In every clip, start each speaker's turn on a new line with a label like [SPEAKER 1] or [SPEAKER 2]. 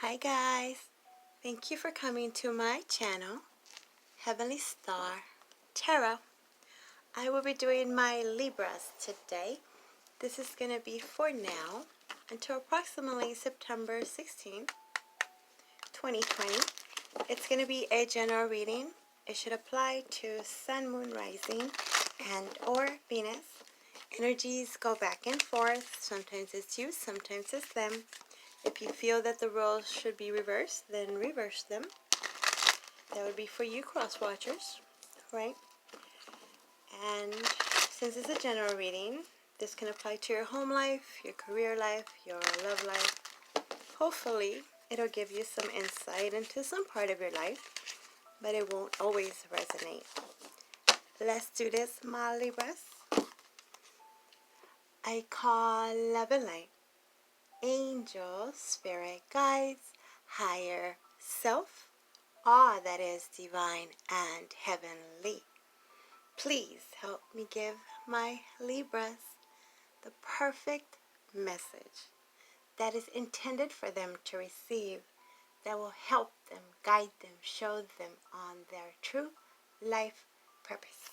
[SPEAKER 1] Hi guys, thank you for coming to my channel, Heavenly Star Tarot. I will be doing my Libras today. This is going to be for now until approximately September 16th, 2020. It's going to be a general reading. It should apply to Sun, Moon, Rising, and or Venus. Energies go back and forth. Sometimes it's you, sometimes it's them. If you feel that the roles should be reversed, then reverse them. That would be for you cross watchers, right? And since it's a general reading, this can apply to your home life, your career life, your love life. Hopefully, it'll give you some insight into some part of your life, but it won't always resonate. Let's do this, my Libras. I call love and light, angels, spirit guides, higher self, all that is divine and heavenly. Please help me give my Libras the perfect message that is intended for them to receive, that will help them, guide them, show them on their true life purpose.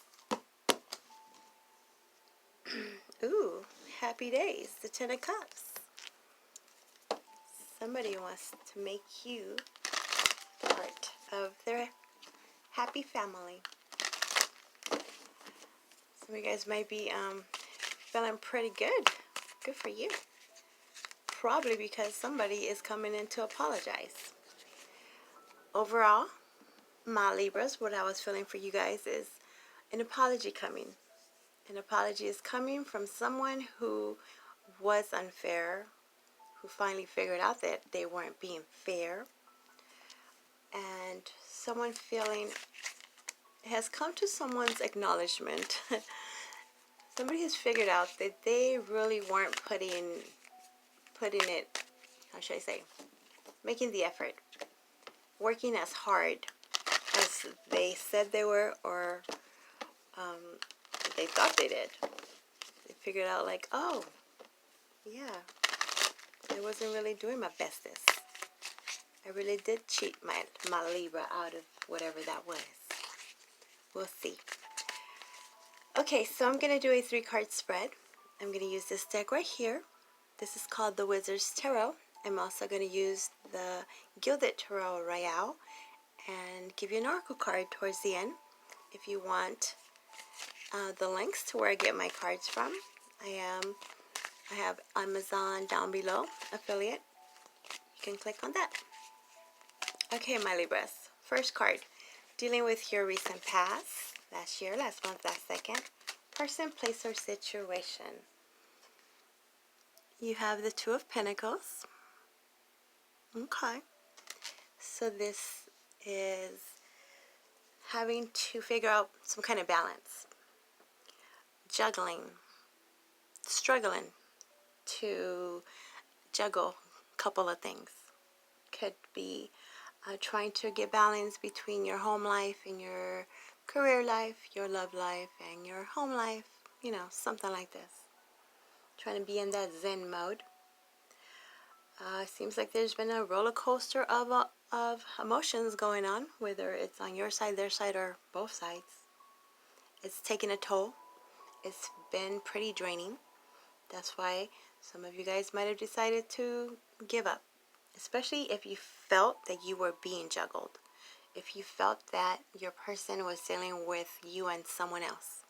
[SPEAKER 1] Ooh, happy days, the Ten of Cups. Somebody wants to make you part of their happy family. Some of you guys might be feeling pretty good. Good for you. Probably because somebody is coming in to apologize. Overall, my Libras, what I was feeling for you guys is an apology coming. An apology is coming from someone who was unfair, who finally figured out that they weren't being fair, and someone feeling has come to someone's acknowledgement. Somebody has figured out that they really weren't putting it, how should I say, making the effort, working as hard as they said they were, or they thought they did. They figured out like, oh, yeah, I wasn't really doing my bestest. I really did cheat my Libra out of whatever that was. We'll see. Okay, so I'm going to do a 3-card spread. I'm going to use this deck right here. This is called the Wizard's Tarot. I'm also going to use the Gilded Tarot Royale and give you an oracle card towards the end. If you want the links to where I get my cards from, I have Amazon down below, affiliate. You can click on that. Okay, my Libras. First card, dealing with your recent past, last year, last month, last second, person, place, or situation. You have the Two of Pentacles. Okay. So this is having to figure out some kind of balance. Juggling. Struggling to juggle a couple of things. Could be trying to get balance between your home life and your career life, your love life and your home life, you know, something like this. Trying to be in that Zen mode. Seems like there's been a roller coaster of emotions going on, whether it's on your side, their side, or both sides. It's taken a toll. It's been pretty draining. That's why some of you guys might have decided to give up. Especially if you felt that you were being juggled. If you felt that your person was dealing with you and someone else.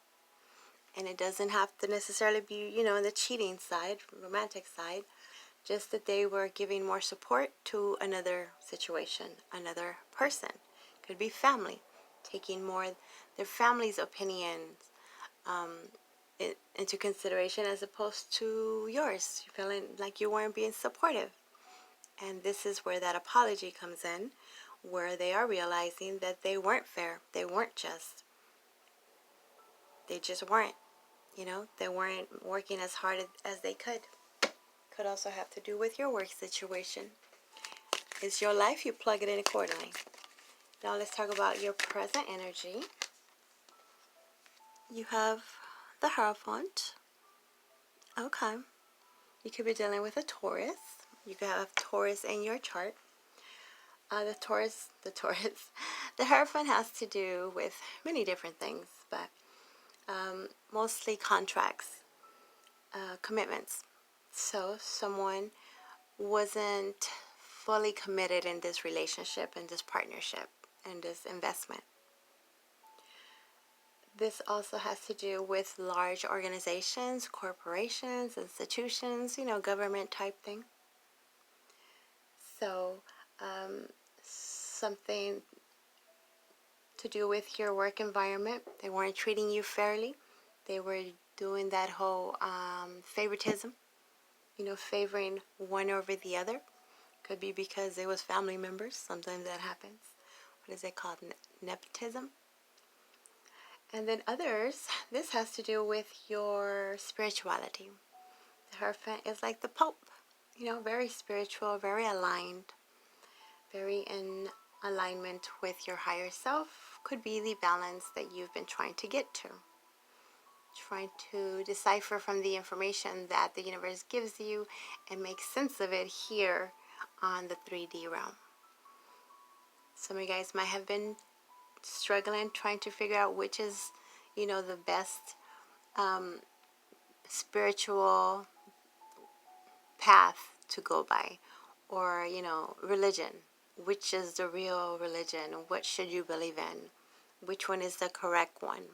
[SPEAKER 1] And it doesn't have to necessarily be, you know, the cheating side, romantic side. Just that they were giving more support to another situation, another person. Could be family. Taking more their family's opinions into consideration as opposed to yours. You're feeling like you weren't being supportive. And this is where that apology comes in, where they are realizing that they weren't fair, they weren't just. They just weren't, you know, they weren't working as hard as they could. Could also have to do with your work situation. It's your life, you plug it in accordingly. Now let's talk about your present energy. You have the Hierophant. Okay. You could be dealing with a Taurus. You could have Taurus in your chart. The Hierophant has to do with many different things, but mostly contracts, commitments. So someone wasn't fully committed in this relationship, in this partnership, in this investment. This also has to do with large organizations, corporations, institutions, government type thing. So, something to do with your work environment. They weren't treating you fairly. They were doing that whole favoritism, favoring one over the other. Could be because it was family members. Sometimes that happens. What is it called? Nepotism. And then others, this has to do with your spirituality. The Hierophant is like the Pope, very spiritual, very aligned, very in alignment with your higher self. Could be the balance that you've been trying to get to. Trying to decipher from the information that the universe gives you and make sense of it here on the 3D realm. Some of you guys might have been struggling, trying to figure out which is, the best spiritual path to go by, or, religion. Which is the real religion? What should you believe in? Which one is the correct one?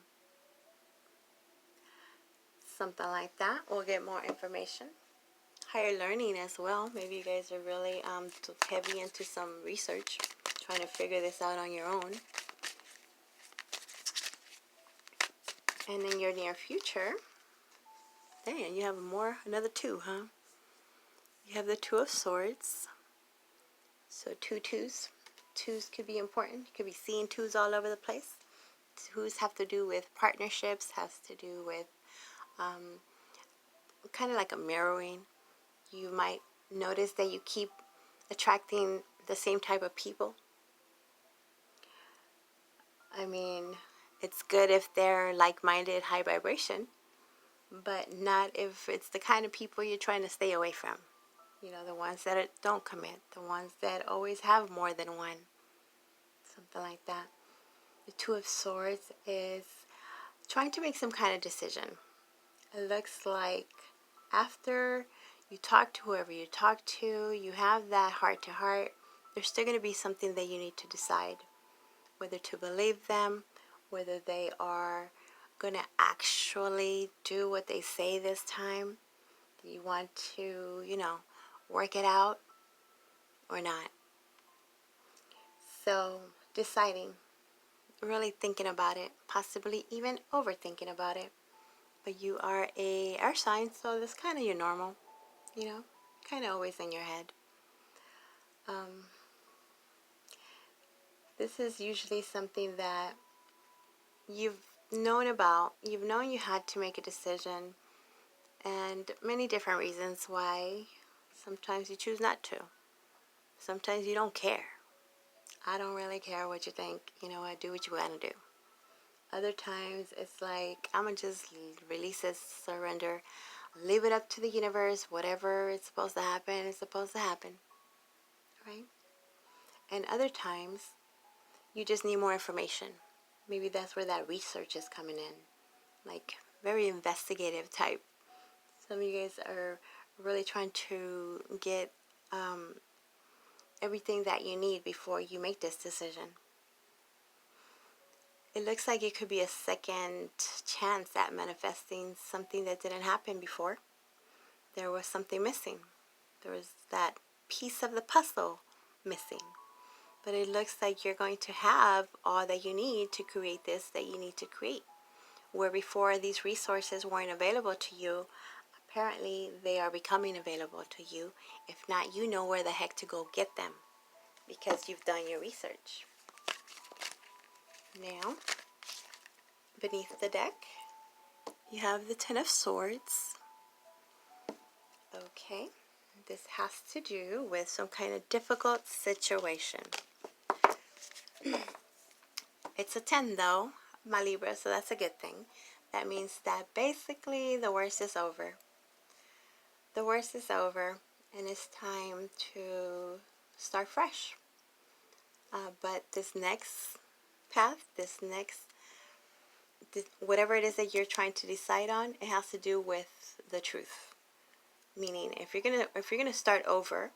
[SPEAKER 1] Something like that. We'll get more information. Higher learning as well. Maybe you guys are really heavy into some research, trying to figure this out on your own. And in your near future, dang, you have another two, huh? You have the Two of Swords. So twos. Twos could be important. You could be seeing twos all over the place. Twos have to do with partnerships, has to do with kind of like a mirroring. You might notice that you keep attracting the same type of people. I mean, it's good if they're like-minded, high vibration, but not if it's the kind of people you're trying to stay away from. The ones that don't commit, the ones that always have more than one. Something like that. The Two of Swords is trying to make some kind of decision. It looks like after you talk to whoever you talk to, you have that heart-to-heart, there's still going to be something that you need to decide. Whether to believe them, whether they are going to actually do what they say this time. Do you want to, work it out or not? So, deciding, really thinking about it, possibly even overthinking about it. But you are a air sign, so that's kind of your normal, kind of always in your head. This is usually something that you've known about. You've known you had to make a decision, and many different reasons why. Sometimes you choose not to. Sometimes you don't care. I don't really care what you think. You know what? Do what you want to do. Other times it's like, I'm going to just release it, surrender, leave it up to the universe. Whatever it's supposed to happen, it's supposed to happen. Right? And other times, you just need more information. Maybe that's where that research is coming in. Like, very investigative type. Some of you guys are really trying to get everything that you need before you make this decision. It looks like it could be a second chance at manifesting something that didn't happen before. There was something missing. There was that piece of the puzzle missing. But it looks like you're going to have all that you need to create this that you need to create. Where before these resources weren't available to you, apparently they are becoming available to you. If not, you know where the heck to go get them because you've done your research. Now, beneath the deck, you have the Ten of Swords. Okay, this has to do with some kind of difficult situation. It's a 10 though, my Libra, so that's a good thing. That means that basically the worst is over. The worst is over, and it's time to start fresh. But this next path, whatever it is that you're trying to decide on, it has to do with the truth. Meaning, if you're gonna start over,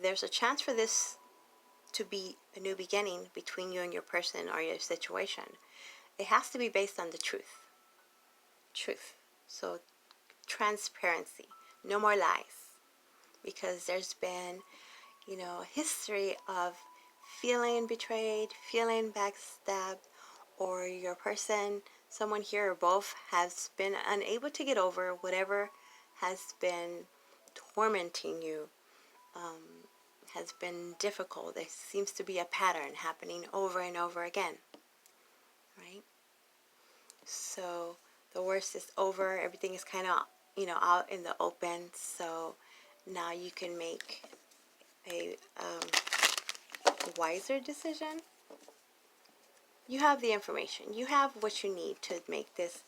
[SPEAKER 1] there's a chance for this to be a new beginning between you and your person or your situation, it has to be based on the truth. So transparency, no more lies, because there's been, a history of feeling betrayed, feeling backstabbed, or your person, someone here or both, has been unable to get over whatever has been tormenting you, has been difficult. There seems to be a pattern happening over and over again, right? So the worst is over. Everything is kind of, out in the open. So now you can make a wiser decision. You have the information. You have what you need to make this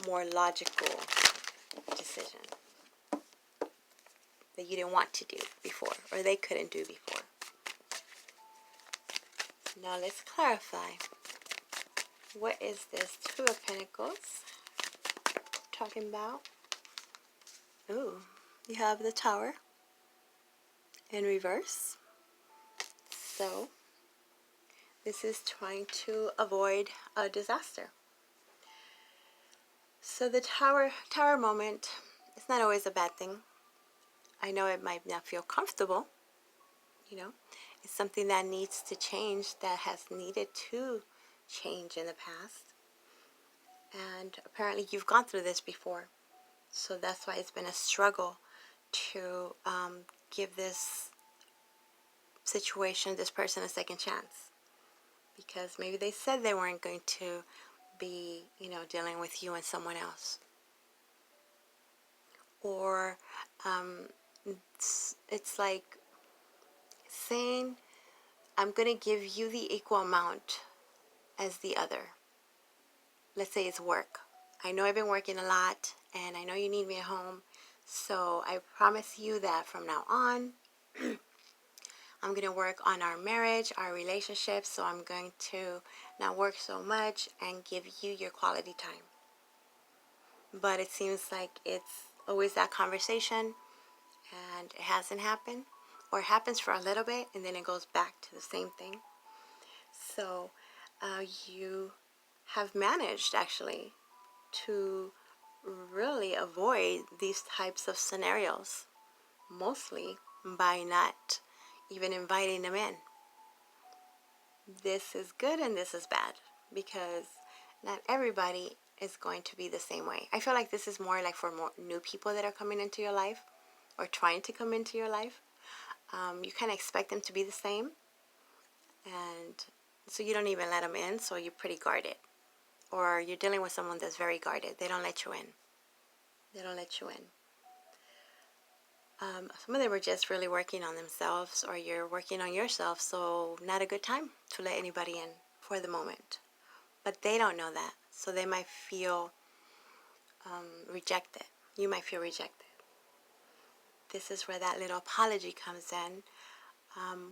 [SPEAKER 1] more logical decision that you didn't want to do before, or they couldn't do before. Now let's clarify. What is this Two of Pentacles talking about? Ooh, you have the Tower in reverse. So this is trying to avoid a disaster. So the tower moment, it's not always a bad thing. I know it might not feel comfortable, It's something that needs to change, that has needed to change in the past. And apparently you've gone through this before. So that's why it's been a struggle to give this situation, this person, a second chance. Because maybe they said they weren't going to be, dealing with you and someone else. Or it's like saying, I'm going to give you the equal amount as the other. Let's say it's work. I know I've been working a lot, and I know you need me at home, so I promise you that from now on, I'm going to work on our marriage, our relationship, so I'm going to not work so much and give you your quality time. But it seems like it's always that conversation, and it hasn't happened, or it happens for a little bit, and then it goes back to the same thing. So you have managed, actually, to really avoid these types of scenarios, mostly by not even inviting them in. This is good and this is bad, because not everybody is going to be the same way. I feel like this is more like for more new people that are coming into your life or trying to come into your life. You kind of expect them to be the same, and so you don't even let them in, so you're pretty guarded. Or you're dealing with someone that's very guarded. They don't let you in. Some of them are just really working on themselves, or you're working on yourself, so not a good time to let anybody in for the moment. But they don't know that, so they might feel rejected. You might feel rejected. This is where that little apology comes in,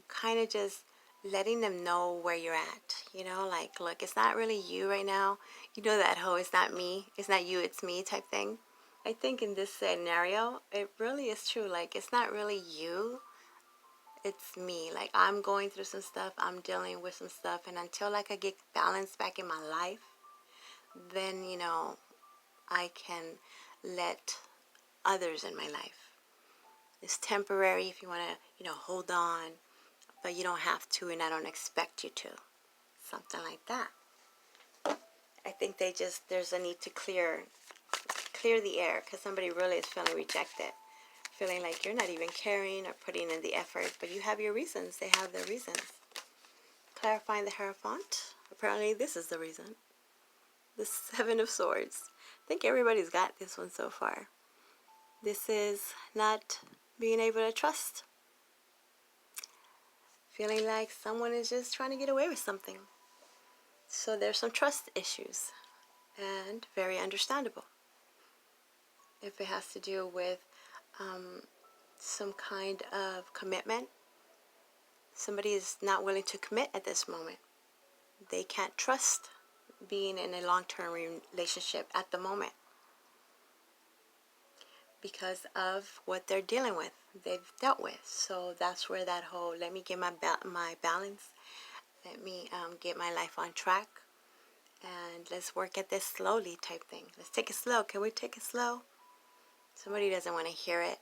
[SPEAKER 1] kind of just letting them know where you're at. Like, look, it's not really you right now. That whole it's not me, it's not you, it's me type thing. I think in this scenario, it really is true. Like, it's not really you, it's me. Like, I'm going through some stuff, I'm dealing with some stuff, and until I get balance back in my life, then, I can let others in my life. It's temporary if you want to, hold on, but you don't have to, and I don't expect you to. Something like that. I think there's a need to clear the air, because somebody really is feeling rejected, feeling like you're not even caring or putting in the effort, but you have your reasons. They have their reasons. Clarifying the Hierophant. Apparently this is the reason. The Seven of Swords. I think everybody's got this one so far. This is not being able to trust. Feeling like someone is just trying to get away with something. So there's some trust issues, and very understandable. If it has to do with some kind of commitment, Somebody is not willing to commit at this moment. They can't trust being in a long-term relationship at the moment because of what they're dealing with, they've dealt with. So that's where that whole, let me get my balance, let me get my life on track, and let's work at this slowly type thing. Let's take it slow. Can we take it slow? Somebody doesn't want to hear it.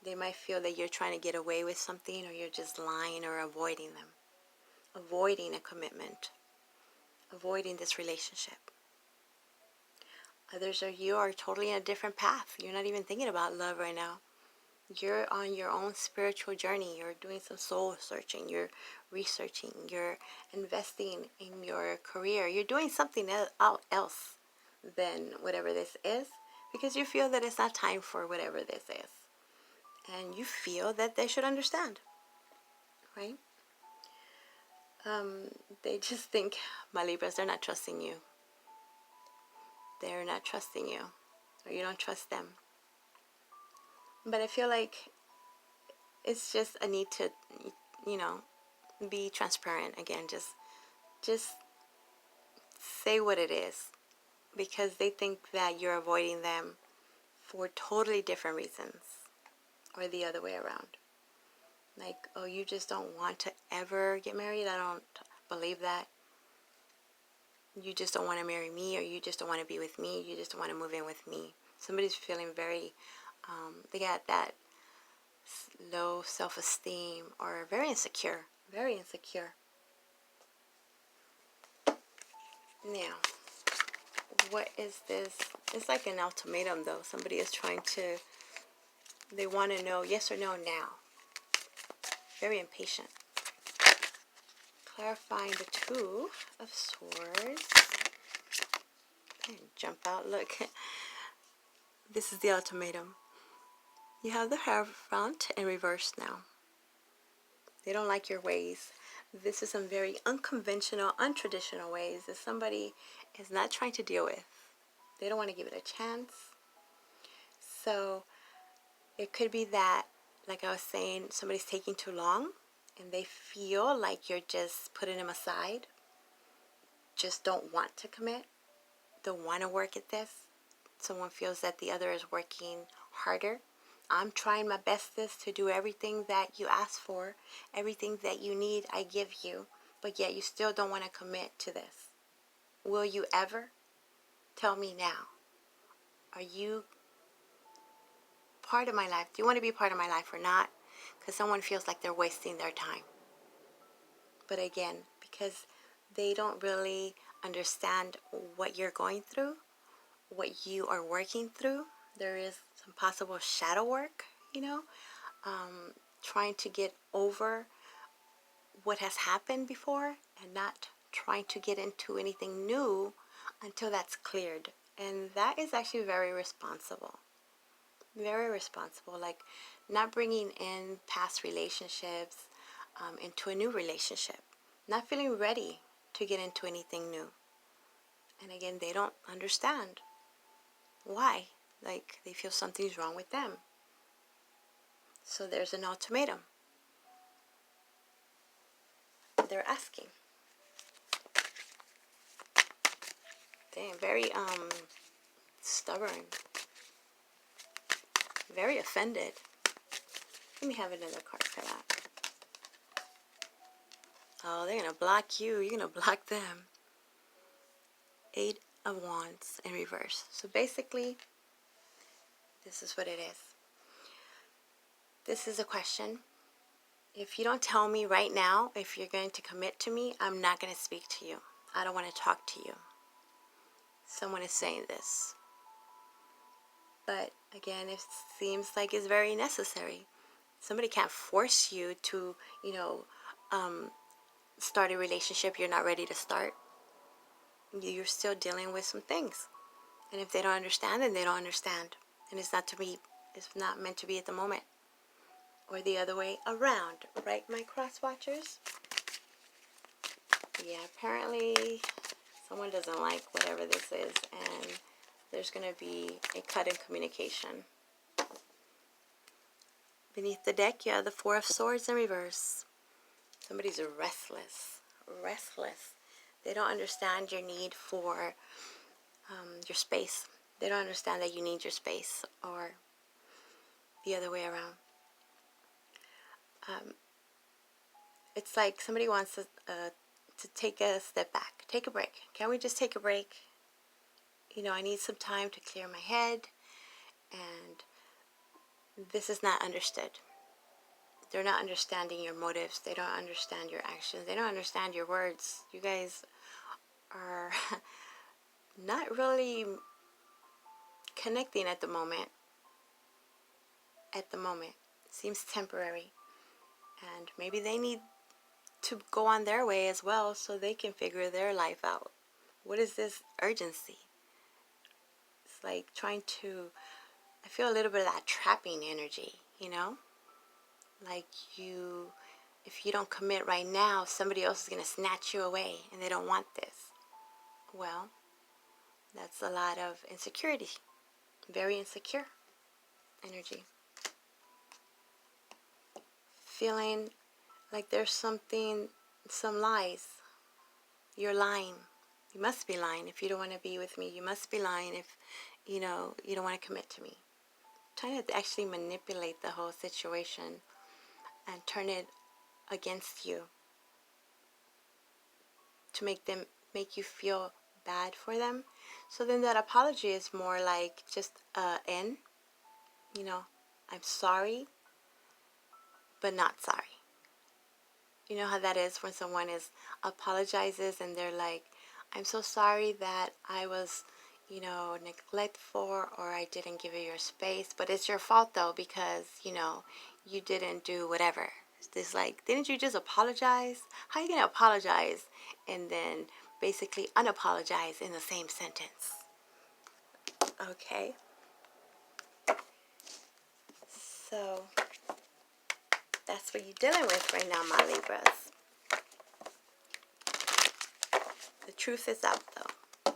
[SPEAKER 1] They might feel that you're trying to get away with something, or you're just lying or avoiding them. Avoiding a commitment. Avoiding this relationship. Others of you are totally in a different path. You're not even thinking about love right now. You're on your own spiritual journey. You're doing some soul searching. You're researching. You're investing in your career. You're doing something else than whatever this is, because you feel that it's not time for whatever this is. And you feel that they should understand, right? They just think, my Libras, they're not trusting you. They're not trusting you, or you don't trust them. But I feel like it's just a need to, be transparent again. Just say what it is, because they think that you're avoiding them for totally different reasons, or the other way around. Like, oh, you just don't want to ever get married? I don't believe that. You just don't want to marry me, or you just don't want to be with me. You just don't want to move in with me. Somebody's feeling very, they got that low self-esteem, or very insecure. Very insecure. Now, what is this? It's like an ultimatum, though. Somebody is trying to, they want to know yes or no now. Very impatient. Clarifying the Two of Swords. And jump out, look. This is the ultimatum. You have the Hierophant in reverse now. They don't like your ways. This is some very unconventional, untraditional ways that somebody is not trying to deal with. They don't want to give it a chance. So it could be that, like I was saying, somebody's taking too long and they feel like you're just putting them aside. Just don't want to commit. Don't want to work at this. Someone feels that the other is working harder. I'm trying my bestest to do everything that you ask for, everything that you need, I give you, but yet you still don't want to commit to this. Will you ever? Tell me now. Are you part of my life? Do you want to be part of my life or not? Because someone feels like they're wasting their time. But again, because they don't really understand what you're going through, what you are working through, there is some possible shadow work, trying to get over what has happened before and not trying to get into anything new until that's cleared. And that is actually very responsible. Very responsible. Like not bringing in past relationships into a new relationship. Not feeling ready to get into anything new. And again, they don't understand why. Like they feel something's wrong with them. So there's an ultimatum. They're asking. Damn, very stubborn. Very offended. Let me have another card for that. Oh, they're going to block you. You're going to block them. 8 of Wands in reverse. So basically, this is what it is. This is a question. If you don't tell me right now if you're going to commit to me, I'm not going to speak to you. I don't want to talk to you. Someone is saying this. But again, it seems like it's very necessary. Somebody can't force you to, start a relationship you're not ready to start. You're still dealing with some things. And if they don't understand, then they don't understand. And it's not meant to be at the moment. Or the other way around. Right, my cross watchers? Yeah, apparently someone doesn't like whatever this is. And there's going to be a cut in communication. Beneath the deck, you have the 4 of Swords in reverse. Somebody's restless. Restless. They don't understand your need for your space. They don't understand that you need your space, or the other way around. It's like somebody wants to take a step back, take a break. Can we just take a break? You know, I need some time to clear my head, and this is not understood. They're not understanding your motives. They don't understand your actions. They don't understand your words. You guys are not really connecting at the moment. At the moment. It seems temporary. And maybe they need to go on their way as well so they can figure their life out. What is this urgency? It's like trying to, I feel a little bit of that trapping energy, you know? Like if you don't commit right now, somebody else is going to snatch you away, and they don't want this. Well, that's a lot of insecurity. Very insecure energy. Feeling like there's some lies. You're lying. You must be lying if you don't want to be with me. You must be lying if, you know, you don't want to commit to me. Trying to actually manipulate the whole situation and turn it against you to make you feel bad for them. So then that apology is more like just you know, I'm sorry, but not sorry. You know how that is when someone apologizes and they're like, I'm so sorry that I was, you know, neglectful, or I didn't give you your space, but it's your fault though, because, you know, you didn't do whatever. It's like, didn't you just apologize? How are you going to apologize and then basically unapologize in the same sentence? Okay. So that's what you're dealing with right now, my Libras. The truth is out though.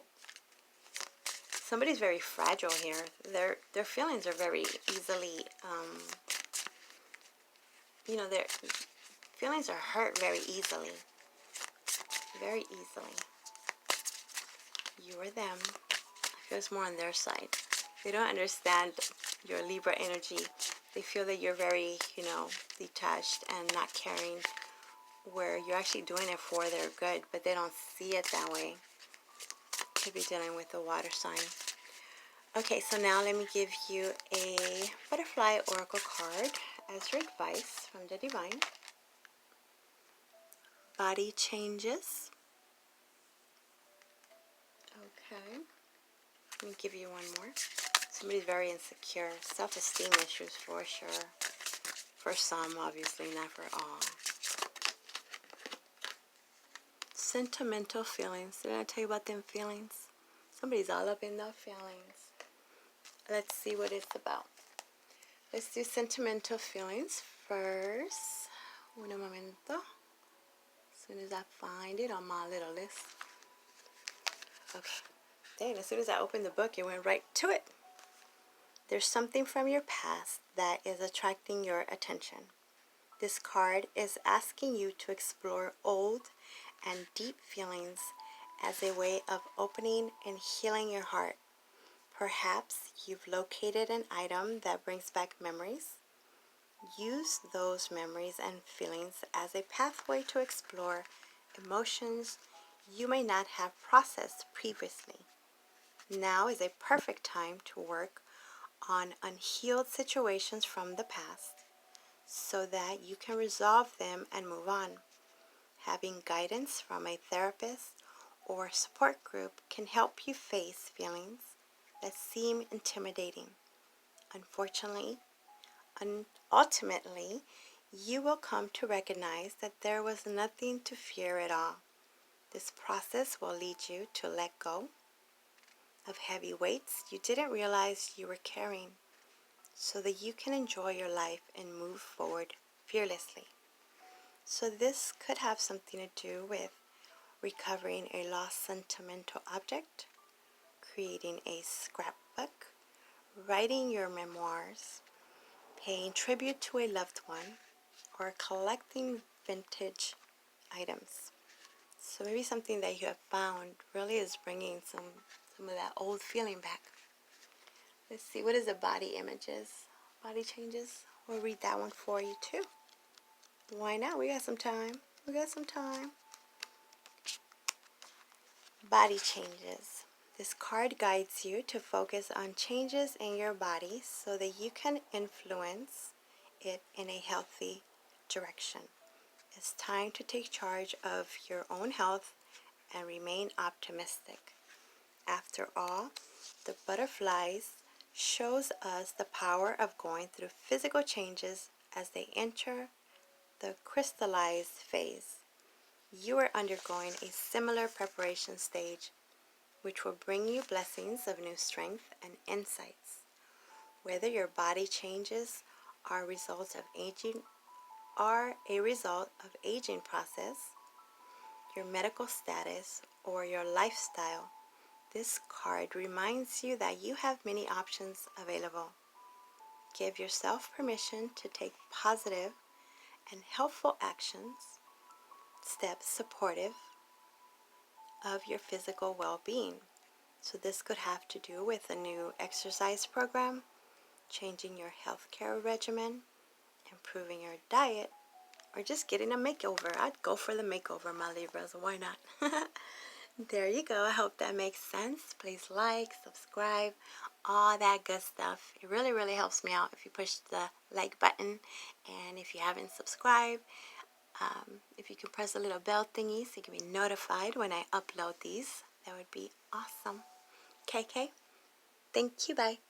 [SPEAKER 1] Somebody's very fragile here. Their feelings are very easily, you know, their feelings are hurt very easily. Very easily. You or them. I feel it's more on their side. They don't understand your Libra energy. They feel that you're very, you know, detached and not caring, where you're actually doing it for their good, but they don't see it that way. Could be dealing with a water sign. Okay, so now let me give you a butterfly oracle card as your advice from the divine. Body changes. Okay. Let me give you one more. Somebody's very insecure. Self-esteem issues for sure. For some, obviously, not for all. Sentimental feelings. Did I tell you about them feelings? Somebody's all up in their feelings. Let's see what it's about. Let's do sentimental feelings first. Un momento. As soon as I find it on my little list. Okay. Dang, as soon as I opened the book, it went right to it. There's something from your past that is attracting your attention. This card is asking you to explore old and deep feelings as a way of opening and healing your heart. Perhaps you've located an item that brings back memories. Use those memories and feelings as a pathway to explore emotions you may not have processed previously. Now is a perfect time to work on unhealed situations from the past so that you can resolve them and move on. Having guidance from a therapist or support group can help you face feelings that seem intimidating. Unfortunately, ultimately, you will come to recognize that there was nothing to fear at all. This process will lead you to let go of heavy weights you didn't realize you were carrying, so that you can enjoy your life and move forward fearlessly. So this could have something to do with recovering a lost sentimental object, creating a scrapbook, writing your memoirs, paying tribute to a loved one, or collecting vintage items. So maybe something that you have found really is bringing some of that old feeling back. Let's see, what is the body images? Body changes? We'll read that one for you too. Why not? We got some time. We got some time. Body changes. This card guides you to focus on changes in your body so that you can influence it in a healthy direction. It's time to take charge of your own health and remain optimistic. After all, the butterflies shows us the power of going through physical changes as they enter the crystallized phase. You are undergoing a similar preparation stage, which will bring you blessings of new strength and insights. Whether your body changes are results of aging, are a result of aging process, your medical status, or your lifestyle, this card reminds you that you have many options available. Give yourself permission to take positive and helpful actions, steps supportive of your physical well-being. So this could have to do with a new exercise program, changing your healthcare regimen, improving your diet, or just getting a makeover. I'd go for the makeover, my Libras. Why not? There you go. I hope that makes sense. Please like, subscribe, all that good stuff. It really, really helps me out if you push the like button. And if you haven't subscribed, if you can press the little bell thingy so you can be notified when I upload these, that would be awesome. KK, thank you. Bye.